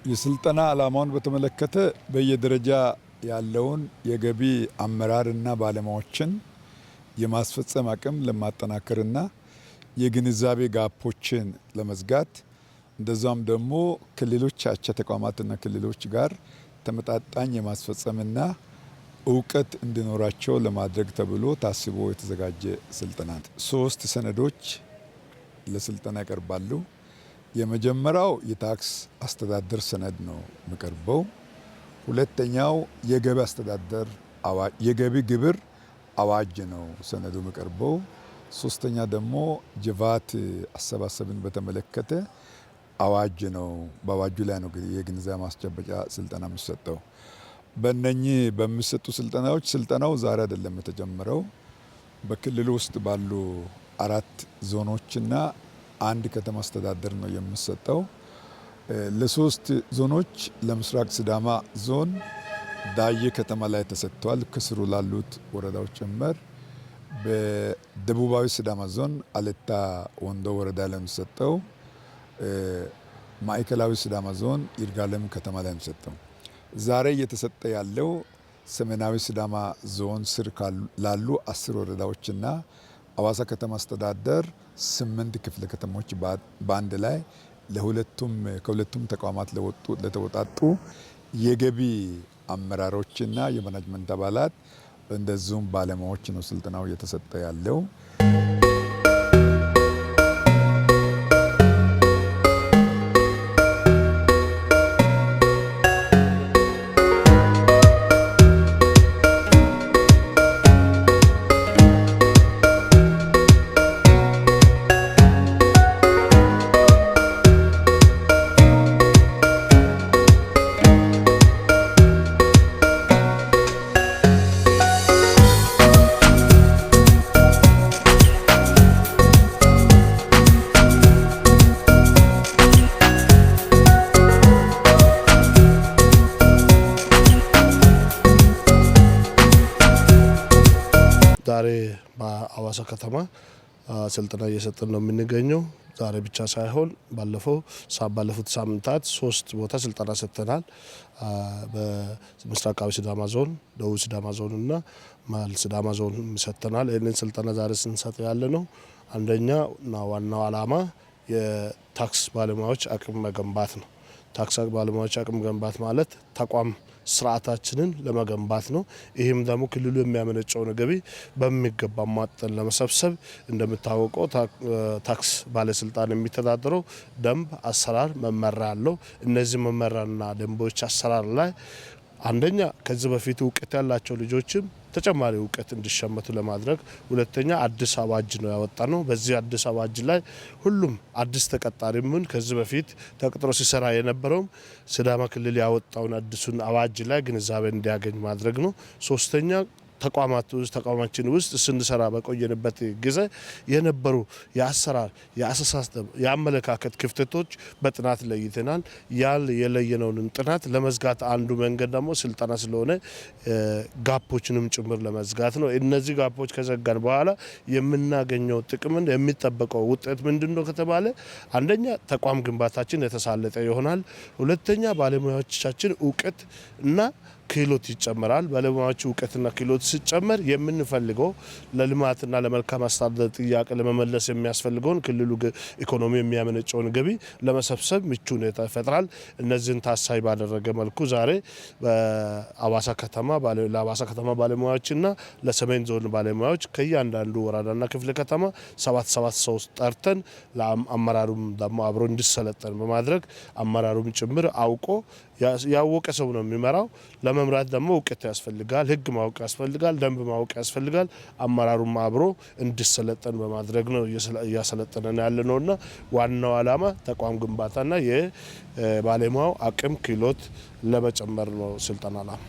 የስልጠና ዓላማውን በተመለከተ በየደረጃ ያለውን የገቢ አመራርና ባለሙያዎችን የማስፈጸም አቅም ለማጠናከርና የግንዛቤ ጋፖችን ለመዝጋት እንደዛም ደግሞ ክልሎች አቻ ተቋማትና ክልሎች ጋር ተመጣጣኝ የማስፈጸምና እውቀት እንዲኖራቸው ለማድረግ ተብሎ ታስቦ የተዘጋጀ ስልጠና ነው። 3 ሰነዶች ለስልጠና ይቀርባሉ። የመጀመሪያው የታክስ አስተዳደር ሰነድ ነው የሚቀርበው። ሁለተኛው የገቢ አስተዳደር የገቢ ግብር አዋጅ ነው ሰነዱ የሚቀርበው። ሶስተኛ ደግሞ ጅቫት አሰባሰብን በተመለከተ አዋጅ ነው። በአዋጁ ላይ ነው የግንዛቤ ማስጨበጫ ስልጠና የሚሰጠው። በእነኚህ በሚሰጡ ስልጠናዎች ስልጠናው ዛሬ አይደለም የተጀመረው። በክልሉ ውስጥ ባሉ 4 ዞኖችና 1 ከተማ አስተዳደር ነው የሚሰጠው። ለ3 ዞኖች ለምስራቅ ሲዳማ ዞን ዳዬ ከተማ ላይ ተሰጥቷል፣ ከስሩ ላሉት ወረዳዎች ጭምር። በደቡባዊ ሲዳማ ዞን አለታ ወንዶ ወረዳ ላይ የሚሰጠው፣ ማዕከላዊ ሲዳማ ዞን ይርጋለም ከተማ ላይ የሚሰጠው። ዛሬ እየተሰጠ ያለው ሰሜናዊ ሲዳማ ዞን ስር ላሉ 10 ወረዳዎችና አዋሳ ከተማ አስተዳደር 8 ክፍለ ከተሞች በአንድ ላይ ከሁለቱም ተቋማት ለተወጣጡ የገቢ አመራሮችና የማናጅመንት አባላት እንደዚሁም ባለሙያዎች ነው ስልጠናው እየተሰጠ ያለው። ዛሬ በአዋሳ ከተማ ስልጠና እየሰጠን ነው የምንገኘው። ዛሬ ብቻ ሳይሆን ባለፉት ሳምንታት 3 ቦታ ስልጠና ሰጥተናል። በምስራቃዊ ሲዳማ ዞን፣ ደቡብ ሲዳማ ዞን እና መሀል ሲዳማ ዞን ሰጥተናል። ይህንን ስልጠና ዛሬ ስንሰጥ ያለ ነው አንደኛውና ዋናው ዓላማ የታክስ ባለሙያዎች አቅም መገንባት ነው። ታክስ ባለሙያዎች አቅም መገንባት ማለት ተቋም ስርዓታችንን ለመገንባት ነው። ይህም ደግሞ ክልሉ የሚያመነጨውን ገቢ በሚገባ ማጠን ለመሰብሰብ እንደምታወቀው ታክስ ባለስልጣን የሚተዳደረው ደንብ፣ አሰራር፣ መመሪያ አለው። እነዚህ መመሪያና ደንቦች አሰራር ላይ አንደኛ ከዚህ በፊት እውቀት ያላቸው ልጆችም ተጨማሪ እውቀት እንዲሸመቱ ለማድረግ፣ ሁለተኛ አዲስ አዋጅ ነው ያወጣ ነው። በዚህ አዲስ አዋጅ ላይ ሁሉም አዲስ ተቀጣሪ ምን ከዚህ በፊት ተቀጥሮ ሲሰራ የነበረውም ሲዳማ ክልል ያወጣውን አዲሱን አዋጅ ላይ ግንዛቤ እንዲያገኝ ማድረግ ነው። ሶስተኛ ተቋማችን ውስጥ ስንሰራ በቆየንበት ጊዜ የነበሩ የአሰራር፣ የአስተሳሰብ፣ የአመለካከት ክፍተቶች በጥናት ለይተናል። የለየነውን ጥናት ለመዝጋት አንዱ መንገድ ደግሞ ስልጠና ስለሆነ ጋፖችንም ጭምር ለመዝጋት ነው። እነዚህ ጋፖች ከዘጋን በኋላ የምናገኘው ጥቅምን የሚጠበቀው ውጤት ምንድነው ከተባለ አንደኛ ተቋም ግንባታችን የተሳለጠ ይሆናል። ሁለተኛ ባለሙያዎቻችን እውቀት እና ክህሎት ይጨመራል። ባለሙያዎች እውቀትና ክህሎት ሲጨመር የምንፈልገው ለልማትና ለመልካም አስተዳደር ጥያቄ ለመመለስ የሚያስፈልገውን ክልሉ ኢኮኖሚ የሚያመነጨውን ገቢ ለመሰብሰብ ምቹ ሁኔታ ይፈጥራል። እነዚህን ታሳቢ ባደረገ መልኩ ዛሬ ለአዋሳ ከተማ ባለሙያዎችና ለሰሜን ዞን ባለሙያዎች ከእያንዳንዱ ወረዳና ክፍለ ከተማ 7 ሰው ጠርተን ለአመራሩም ደግሞ አብሮ እንዲሰለጠን በማድረግ አመራሩም ጭምር አውቆ ያወቀ ሰው ነው የሚመራው። ለመምራት ደግሞ እውቀት ያስፈልጋል፣ ህግ ማወቅ ያስፈልጋል፣ ደንብ ማወቅ ያስፈልጋል። አመራሩም አብሮ እንዲሰለጠን በማድረግ ነው እያሰለጠነን ያለ ነውና ዋናው ዓላማ ተቋም ግንባታና የባለሙያው አቅም ክህሎት ለመጨመር ነው ስልጠና ዓላማ።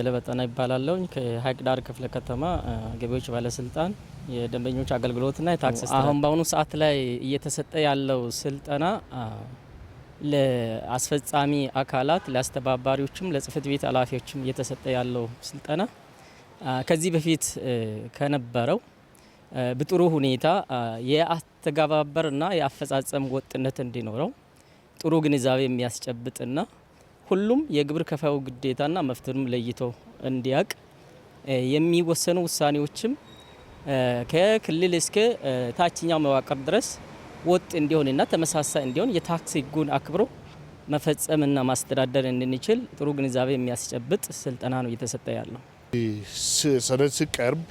አየለ በጠና ይባላለሁ። ከሀይቅ ዳር ክፍለ ከተማ ገቢዎች ባለስልጣን የደንበኞች አገልግሎትና የታክስ አሁን በአሁኑ ሰዓት ላይ እየተሰጠ ያለው ስልጠና ለአስፈጻሚ አካላት፣ ለአስተባባሪዎችም፣ ለጽህፈት ቤት ኃላፊዎችም እየተሰጠ ያለው ስልጠና ከዚህ በፊት ከነበረው በጥሩ ሁኔታ የአተገባበርና የአፈጻጸም ወጥነት እንዲኖረው ጥሩ ግንዛቤ የሚያስጨብጥና ሁሉም የግብር ከፋዩ ግዴታና መፍትሄም ለይቶ እንዲያቅ የሚወሰኑ ውሳኔዎችም ከክልል እስከ ታችኛው መዋቅር ድረስ ወጥ እንዲሆንና ተመሳሳይ እንዲሆን የታክስ ሕጉን አክብሮ መፈጸምና ማስተዳደር እንድንችል ጥሩ ግንዛቤ የሚያስጨብጥ ስልጠና ነው እየተሰጠ ያለው። ሰነድ ሲቀርብ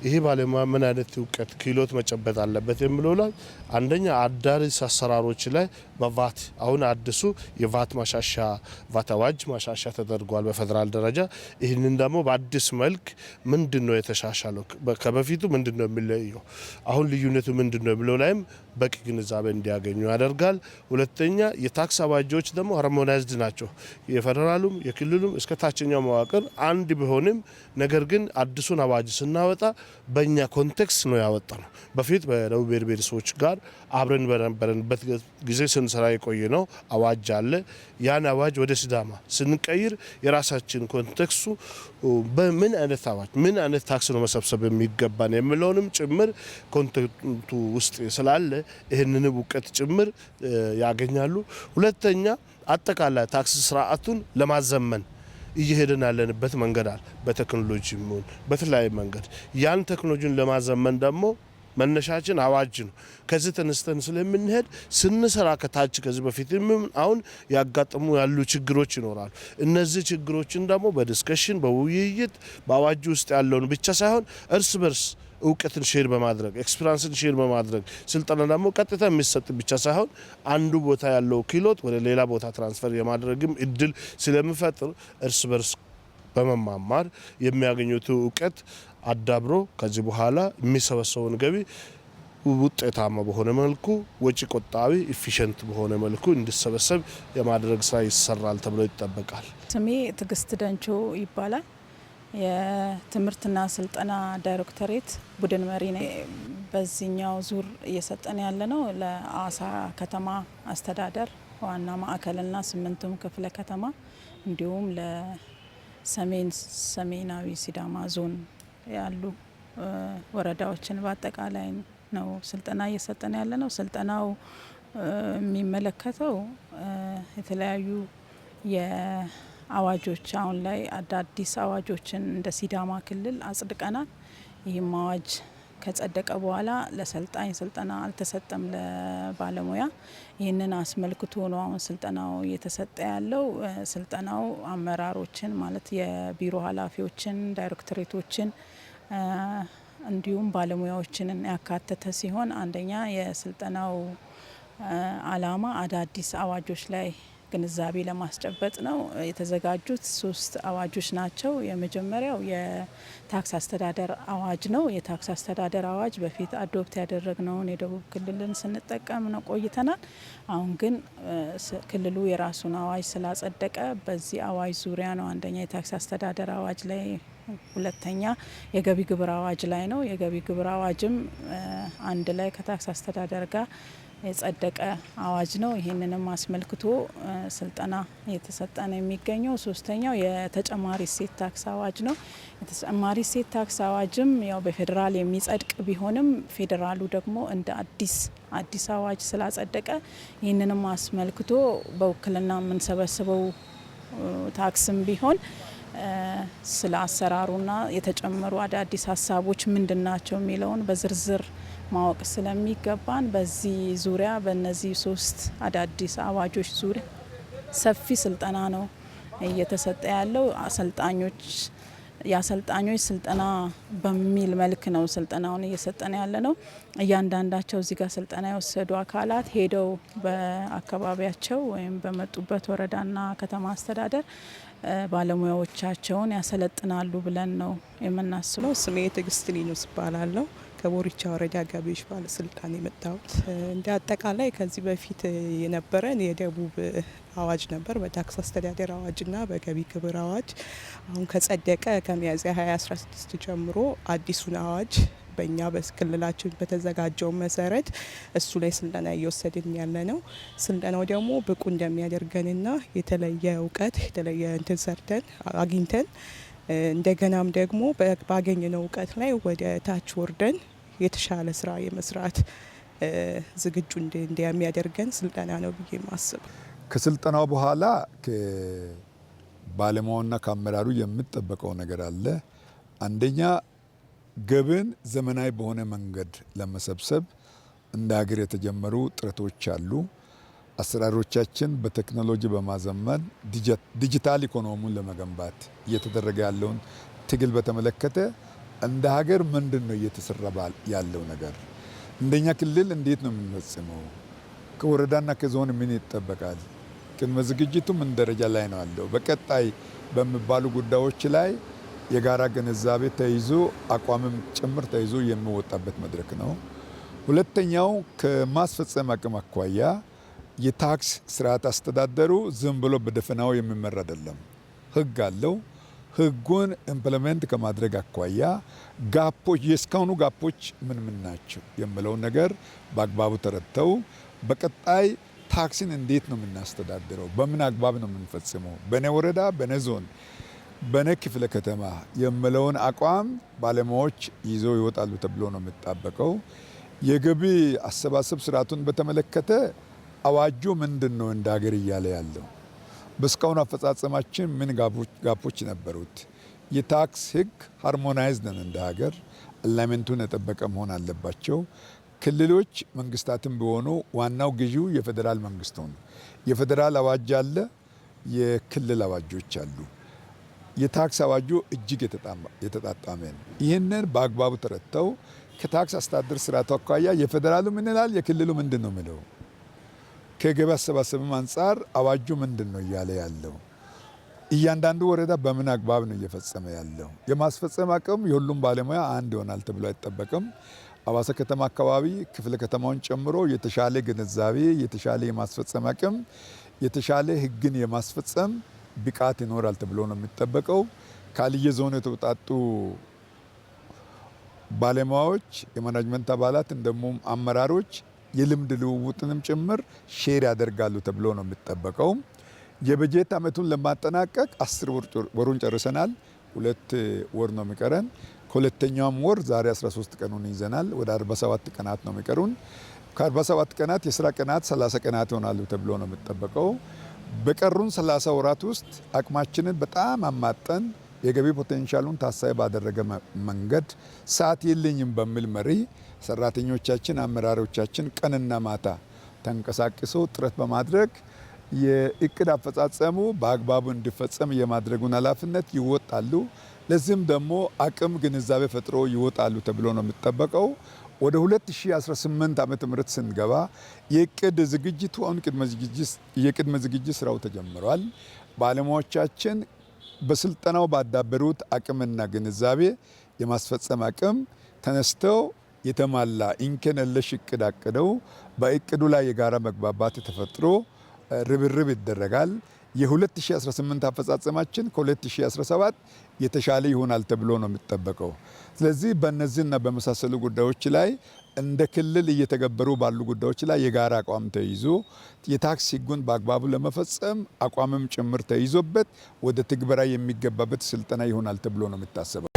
ይሄ ባለሙያ ምን አይነት እውቀት ክህሎት መጨበጥ አለበት የሚለው ላይ አንደኛ አዳሪስ አሰራሮች ላይ በቫት አሁን አዲሱ የቫት ማሻሻ ቫት አዋጅ ማሻሻ ተደርጓል በፌደራል ደረጃ። ይህንን ደግሞ በአዲስ መልክ ምንድነው የተሻሻለው ከበፊቱ ምንድነው የሚለየው አሁን ልዩነቱ ምንድነው የሚለው ላይም በቂ ግንዛቤ እንዲያገኙ ያደርጋል። ሁለተኛ የታክስ አዋጆች ደግሞ ሃርሞናይዝድ ናቸው። የፌደራሉም የክልሉም እስከ ታችኛው መዋቅር አንድ ቢሆንም ነገር ግን አዲሱን አዋጅ ስናወጣ በእኛ ኮንቴክስት ነው ያወጣ ነው። በፊት በደቡብ ብሔር ብሔረሰቦች ጋር አብረን በነበረንበት ጊዜ ስንሰራ የቆየ ነው አዋጅ አለ። ያን አዋጅ ወደ ሲዳማ ስንቀይር የራሳችን ኮንቴክስቱ በምን አይነት አዋጅ ምን አይነት ታክስ ነው መሰብሰብ የሚገባን የሚለውንም ጭምር ኮንቴክስቱ ውስጥ ስላለ ይህንን እውቀት ጭምር ያገኛሉ። ሁለተኛ አጠቃላይ ታክስ ስርዓቱን ለማዘመን እየሄደን ያለንበት መንገድ አለ። በቴክኖሎጂ ምን በተለያየ መንገድ ያን ቴክኖሎጂን ለማዘመን ደግሞ መነሻችን አዋጅ ነው። ከዚህ ተነስተን ስለምንሄድ ስንሰራ ከታች ከዚህ በፊት አሁን ያጋጥሙ ያሉ ችግሮች ይኖራሉ። እነዚህ ችግሮችን ደግሞ በዲስከሽን በውይይት በአዋጅ ውስጥ ያለውን ብቻ ሳይሆን እርስ በርስ እውቀትን ሼር በማድረግ ኤክስፒሪያንስን ሼር በማድረግ ስልጠና ደግሞ ቀጥታ የሚሰጥ ብቻ ሳይሆን አንዱ ቦታ ያለው ክህሎት ወደ ሌላ ቦታ ትራንስፈር የማድረግም እድል ስለሚፈጥር እርስ በርስ በመማማር የሚያገኙት እውቀት አዳብሮ ከዚህ በኋላ የሚሰበሰበውን ገቢ ውጤታማ በሆነ መልኩ ወጪ ቆጣቢ ኢፊሸንት በሆነ መልኩ እንዲሰበሰብ የማድረግ ስራ ይሰራል ተብሎ ይጠበቃል። ስሜ ትግስት ደንቾ ይባላል። የትምህርትና ስልጠና ዳይሬክቶሬት ቡድን መሪ ነኝ። በዚህኛው ዙር እየሰጠን ያለነው ለአዋሳ ከተማ አስተዳደር ዋና ማዕከልና 8ቱም ክፍለ ከተማ እንዲሁም ለሰሜናዊ ሲዳማ ዞን ያሉ ወረዳዎችን በአጠቃላይ ነው ስልጠና እየሰጠን ያለነው። ስልጠናው የሚመለከተው የተለያዩ የአዋጆች አሁን ላይ አዳዲስ አዋጆችን እንደ ሲዳማ ክልል አጽድቀናል። ይህም አዋጅ ከጸደቀ በኋላ ለሰልጣኝ ስልጠና አልተሰጠም ለባለሙያ። ይህንን አስመልክቶ ነው አሁን ስልጠናው እየተሰጠ ያለው። ስልጠናው አመራሮችን ማለት የቢሮ ኃላፊዎችን፣ ዳይሬክቶሬቶችን እንዲሁም ባለሙያዎችን ያካተተ ሲሆን አንደኛ የስልጠናው ዓላማ አዳዲስ አዋጆች ላይ ግንዛቤ ለማስጨበጥ ነው። የተዘጋጁት 3 አዋጆች ናቸው። የመጀመሪያው የታክስ አስተዳደር አዋጅ ነው። የታክስ አስተዳደር አዋጅ በፊት አዶፕት ያደረግነውን የደቡብ ክልልን ስንጠቀም ነው ቆይተናል። አሁን ግን ክልሉ የራሱን አዋጅ ስላጸደቀ በዚህ አዋጅ ዙሪያ ነው። አንደኛ የታክስ አስተዳደር አዋጅ ላይ፣ ሁለተኛ የገቢ ግብር አዋጅ ላይ ነው። የገቢ ግብር አዋጅም አንድ ላይ ከታክስ አስተዳደር ጋር የጸደቀ አዋጅ ነው። ይህንንም አስመልክቶ ስልጠና እየተሰጠ ነው የሚገኘው። ሶስተኛው የተጨማሪ እሴት ታክስ አዋጅ ነው። የተጨማሪ እሴት ታክስ አዋጅም ያው በፌዴራል የሚጸድቅ ቢሆንም ፌዴራሉ ደግሞ እንደ አዲስ አዋጅ ስላጸደቀ ይህንንም አስመልክቶ በውክልና የምንሰበስበው ታክስም ቢሆን ስለ አሰራሩና የተጨመሩ አዳዲስ ሀሳቦች ምንድን ናቸው የሚለውን በዝርዝር ማወቅ ስለሚገባን በዚህ ዙሪያ በእነዚህ 3 አዳዲስ አዋጆች ዙሪያ ሰፊ ስልጠና ነው እየተሰጠ ያለው። የአሰልጣኞች ስልጠና በሚል መልክ ነው ስልጠናውን እየሰጠን ያለ ነው። እያንዳንዳቸው እዚህ ጋር ስልጠና የወሰዱ አካላት ሄደው በአካባቢያቸው ወይም በመጡበት ወረዳና ከተማ አስተዳደር ባለሙያዎቻቸውን ያሰለጥናሉ ብለን ነው የምናስበው። ስሜ ትግስት ሊኑስ ይባላለሁ። ከቦሪቻ ወረዳ ገቢዎች ባለስልጣን የመጣሁት። እንደ አጠቃላይ ከዚህ በፊት የነበረን የደቡብ አዋጅ ነበር፣ በታክስ አስተዳደር አዋጅና በገቢ ግብር አዋጅ። አሁን ከጸደቀ ከሚያዝያ 2016 ጀምሮ አዲሱን አዋጅ በእኛ በክልላችን በተዘጋጀው መሰረት እሱ ላይ ስልጠና እየወሰድን ያለ ነው። ስልጠናው ደግሞ ብቁ እንደሚያደርገንና የተለየ እውቀት የተለየ እንትን ሰርተን አግኝተን እንደገናም ደግሞ ባገኘነው እውቀት ላይ ወደ ታች ወርደን የተሻለ ስራ የመስራት ዝግጁ እንደሚያደርገን ስልጠና ነው ብዬ ማስብ። ከስልጠናው በኋላ ከባለሙያውና ከአመራሩ የሚጠበቀው ነገር አለ። አንደኛ ግብርን ዘመናዊ በሆነ መንገድ ለመሰብሰብ እንደ ሀገር የተጀመሩ ጥረቶች አሉ። አሰራሮቻችን በቴክኖሎጂ በማዘመን ዲጂታል ኢኮኖሚውን ለመገንባት እየተደረገ ያለውን ትግል በተመለከተ እንደ ሀገር ምንድን ነው እየተሰራ ያለው ነገር? እንደኛ ክልል እንዴት ነው የምንፈጽመው? ከወረዳና ከዞን ምን ይጠበቃል? ቅድመ ዝግጅቱ ምን ደረጃ ላይ ነው ያለው? በቀጣይ በሚባሉ ጉዳዮች ላይ የጋራ ግንዛቤ ተይዞ አቋምም ጭምር ተይዞ የሚወጣበት መድረክ ነው። ሁለተኛው ከማስፈጸም አቅም አኳያ የታክስ ስርዓት አስተዳደሩ ዝም ብሎ በደፈናው የሚመራ አይደለም። ህግ አለው። ህጉን ኢምፕሊመንት ከማድረግ አኳያ ጋፖች የእስካሁኑ ጋፖች ምን ናቸው የሚለው ነገር በአግባቡ ተረድተው በቀጣይ ታክስን እንዴት ነው የምናስተዳድረው፣ በምን አግባብ ነው የምንፈጽመው፣ በኔ ወረዳ፣ በኔ ዞን፣ በኔ ክፍለ ከተማ የሚለውን አቋም ባለሙያዎች ይዘው ይወጣሉ ተብሎ ነው የሚጠበቀው። የገቢ አሰባሰብ ስርዓቱን በተመለከተ አዋጁ ምንድን ነው እንደ ሀገር እያለ ያለው? በእስካሁን አፈጻጸማችን ምን ጋፖች ነበሩት? የታክስ ህግ ሃርሞናይዝድ ነን እንደ ሀገር፣ አላይመንቱን የጠበቀ መሆን አለባቸው። ክልሎች መንግስታትም ቢሆኑ ዋናው ገዢው የፌዴራል መንግስት ነው። የፌዴራል አዋጅ አለ፣ የክልል አዋጆች አሉ። የታክስ አዋጁ እጅግ የተጣጣመ ነው። ይህንን በአግባቡ ተረድተው ከታክስ አስተዳደር ስርዓቱ አኳያ የፌዴራሉ ምን ይላል፣ የክልሉ ምንድን ነው የሚለው፣ ከገቢ አሰባሰብም አንጻር አዋጁ ምንድን ነው እያለ ያለው፣ እያንዳንዱ ወረዳ በምን አግባብ ነው እየፈጸመ ያለው። የማስፈጸም አቅም የሁሉም ባለሙያ አንድ ይሆናል ተብሎ አይጠበቅም። ሀዋሳ ከተማ አካባቢ ክፍለ ከተማውን ጨምሮ የተሻለ ግንዛቤ፣ የተሻለ የማስፈጸም አቅም፣ የተሻለ ህግን የማስፈጸም ብቃት ይኖራል ተብሎ ነው የሚጠበቀው። ካልየ ዞን የተውጣጡ ባለሙያዎች፣ የማናጅመንት አባላት እንደሙም አመራሮች የልምድ ልውውጥንም ጭምር ሼር ያደርጋሉ ተብሎ ነው የሚጠበቀው። የበጀት ዓመቱን ለማጠናቀቅ 10 ወሩን ጨርሰናል። 2 ወር ነው የሚቀረን። ከሁለተኛውም ወር ዛሬ 13 ቀኑን ይዘናል። ወደ 47 ቀናት ነው የሚቀሩን። ከ47 ቀናት የስራ ቀናት 30 ቀናት ይሆናሉ ተብሎ ነው የሚጠበቀው። በቀሩን 30 ወራት ውስጥ አቅማችንን በጣም አማጠን የገቢ ፖቴንሻሉን ታሳቢ ባደረገ መንገድ ሰዓት የለኝም በሚል መሪ ሰራተኞቻችን፣ አመራሮቻችን ቀንና ማታ ተንቀሳቅሰው ጥረት በማድረግ የእቅድ አፈጻጸሙ በአግባቡ እንዲፈጸም የማድረጉን ኃላፊነት ይወጣሉ። ለዚህም ደግሞ አቅም ግንዛቤ ፈጥሮ ይወጣሉ ተብሎ ነው የሚጠበቀው። ወደ 2018 ዓመተ ምህረት ስንገባ የእቅድ ዝግጅቱ አሁን የቅድመ ዝግጅት ስራው ተጀምሯል። ባለሙያዎቻችን በስልጠናው ባዳበሩት አቅምና ግንዛቤ የማስፈጸም አቅም ተነስተው የተሟላ እንከን የለሽ እቅድ አቅደው በእቅዱ ላይ የጋራ መግባባት ተፈጥሮ ርብርብ ይደረጋል። የ2018 አፈጻጸማችን ከ2017 የተሻለ ይሆናል ተብሎ ነው የሚጠበቀው። ስለዚህ በእነዚህና በመሳሰሉ ጉዳዮች ላይ እንደ ክልል እየተገበሩ ባሉ ጉዳዮች ላይ የጋራ አቋም ተይዞ የታክስ ህጉን በአግባቡ ለመፈጸም አቋምም ጭምር ተይዞበት ወደ ትግበራ የሚገባበት ስልጠና ይሆናል ተብሎ ነው የሚታሰበው።